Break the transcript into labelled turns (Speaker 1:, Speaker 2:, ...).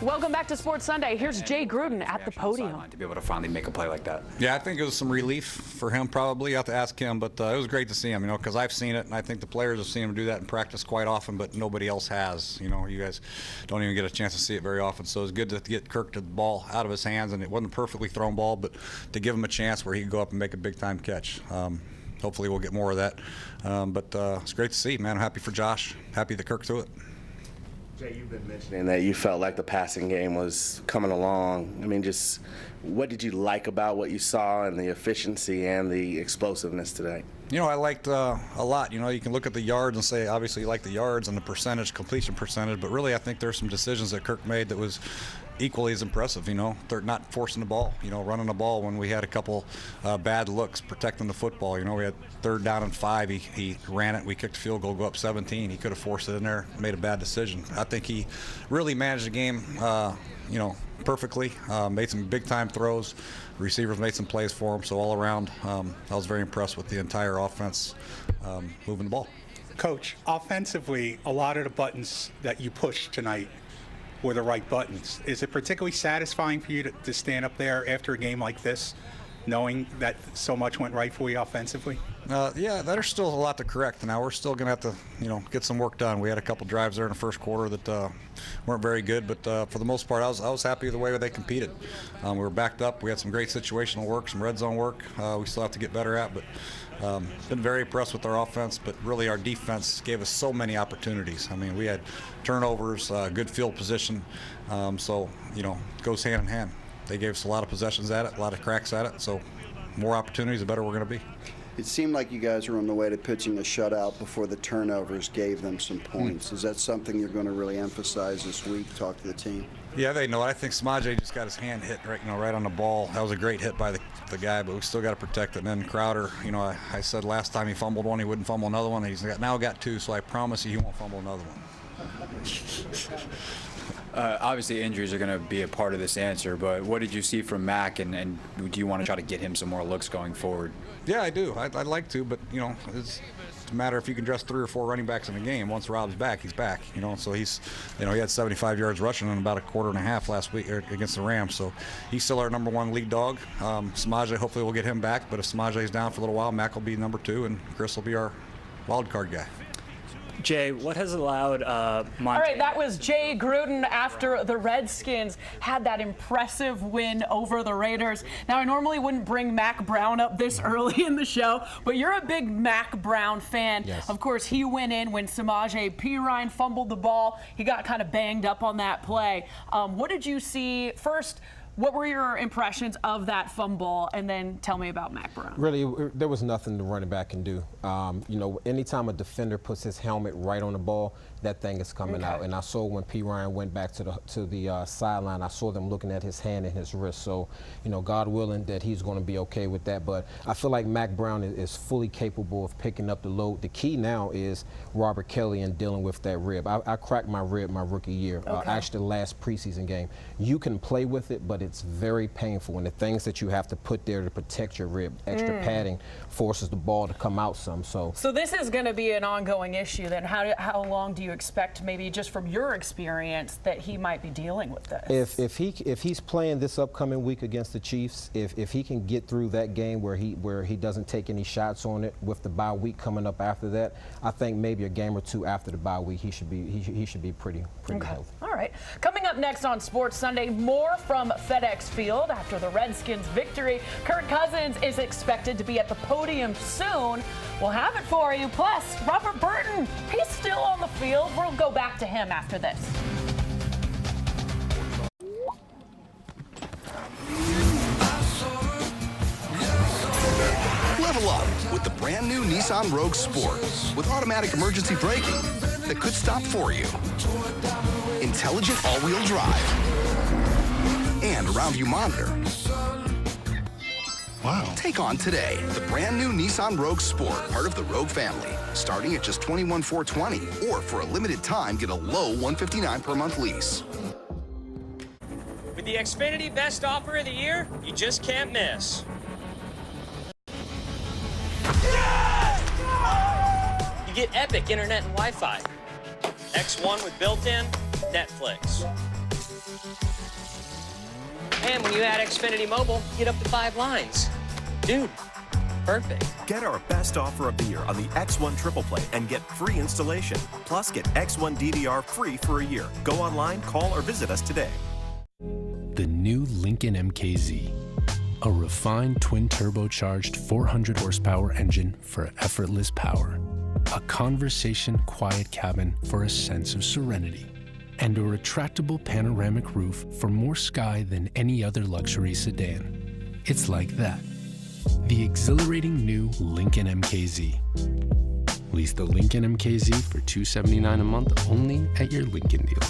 Speaker 1: Welcome back to Sports Sunday. Here's Jay Gruden at the podium.
Speaker 2: To be able to finally make a play like that.
Speaker 3: Yeah, I think it was some relief for him probably. You have to ask him, but it was great to see him, because I've seen it, and I think the players have seen him do that in practice quite often, but nobody else has. You guys don't even get a chance to see it very often, so it's good to get Kirk the ball out of his hands, and it wasn't a perfectly thrown ball, but to give him a chance where he could go up and make a big-time catch. Hopefully we'll get more of that, but it's great to see, man. I'm happy for Josh, happy that Kirk threw it.
Speaker 4: Jay, you've been mentioning that you felt like the passing game was coming along. I mean, just what did you like about what you saw and the efficiency and the explosiveness today?
Speaker 3: I liked a lot. You can look at the yards and say, obviously, you like the yards and the percentage, completion percentage, but really I think there's some decisions that Kirk made that was equally as impressive. They're not forcing the ball, running the ball when we had a couple bad looks, protecting the football. We had 3rd down and 5. He ran it. We kicked a field goal, go up 17. He could have forced it in there, made a bad decision. I think he really managed the game, perfectly. Made some big-time throws. Receivers made some plays for him. So all around, I was very impressed with the entire offense moving the ball.
Speaker 5: Coach, offensively, a lot of the buttons that you pushed tonight were the right buttons. Is it particularly satisfying for you to stand up there after a game like this, knowing that so much went right for you offensively?
Speaker 3: Yeah, there's still a lot to correct. Now we're still going to have to, get some work done. We had a couple drives there in the first quarter that weren't very good, but for the most part, I was happy with the way they competed. We were backed up. We had some great situational work, some red zone work. We still have to get better at, but been very impressed with our offense. But really, our defense gave us so many opportunities. I mean, we had turnovers, good field position, so it goes hand in hand. They gave us a lot of possessions at it, a lot of cracks at it. So more opportunities, the better we're going to be.
Speaker 6: It seemed like you guys were on the way to pitching a shutout before the turnovers gave them some points. Is that something you're going to really emphasize this week? Talk to the team.
Speaker 3: Yeah, they know it. I think Samaje just got his hand hit right on the ball. That was a great hit by the guy, but we still got to protect it. And then Crowder, I said last time he fumbled one, he wouldn't fumble another one. He's now got 2, so I promise you he won't fumble another one.
Speaker 2: Obviously, injuries are going to be a part of this answer, but what did you see from Mac, and do you want to try to get him some more looks going forward?
Speaker 3: Yeah, I do. I'd like to, but, it's a matter if you can dress 3 or 4 running backs in a game. Once Rob's back, he's back. So he's, he had 75 yards rushing in about a quarter and a half last week against the Rams. So he's still our #1 lead dog. Samaje, hopefully we'll get him back, but if Samaje's down for a little while, Mac will be #2, and Chris will be our wild card guy.
Speaker 7: Jay, what has allowed
Speaker 1: All right, that was Jay Gruden after the Redskins had that impressive win over the Raiders. Now, I normally wouldn't bring Mac Brown up this early in the show, but you're a big Mac Brown fan.
Speaker 7: Yes.
Speaker 1: Of course, he went in when Samaje Perine fumbled the ball. He got kind of banged up on that play. What did you see? First, what were your impressions of that fumble? And then tell me about Mac Brown.
Speaker 8: Really, there was nothing the running back can do. Anytime a defender puts his helmet right on the ball, that thing is coming out. And I saw when P. Ryan went back to the sideline, I saw them looking at his hand and his wrist. So, God willing that he's going to be okay with that. But I feel like Mac Brown is fully capable of picking up the load. The key now is Robert Kelly and dealing with that rib. I cracked my rib my rookie year, actually the last preseason game. You can play with it, but it's very painful. And the things that you have to put there to protect your rib, extra padding, forces the ball to come out some. So
Speaker 1: this is going to be an ongoing issue. Then how long do you expect, maybe just from your experience, that he might be dealing with this?
Speaker 8: If he's playing this upcoming week against the Chiefs, if he can get through that game where he doesn't take any shots on it, with the bye week coming up after that, I think maybe a game or 2 after the bye week he should be pretty healthy.
Speaker 1: All right. Coming up next on Sports Sunday, more from FedEx Field after the Redskins' victory. Kirk Cousins is expected to be at the podium soon. We'll have it for you. Plus, Robert Burton, he's still on the field. We'll go back to him after this.
Speaker 9: Level up with the brand new Nissan Rogue Sport with automatic emergency braking that could stop for you. Intelligent all-wheel drive and around view monitor. Wow. Take on today the brand new Nissan Rogue Sport, part of the Rogue family, starting at just $21,420, or for a limited time, get a low $159 per month lease.
Speaker 10: With the Xfinity Best Offer of the Year, you just can't miss. You get epic internet and Wi-Fi. X1 with built-in Netflix. And when you add Xfinity Mobile, you get up to 5 lines. Dude, perfect.
Speaker 11: Get our best offer of the year on the X1 Triple Play and get free installation. Plus, get X1 DVR free for a year. Go online, call, or visit us today.
Speaker 12: The new Lincoln MKZ. A refined twin-turbocharged 400-horsepower engine for effortless power. A conversation-quiet cabin for a sense of serenity. And a retractable panoramic roof for more sky than any other luxury sedan. It's like that. The exhilarating new Lincoln MKZ. Lease the Lincoln MKZ for $279 a month only at your Lincoln dealer.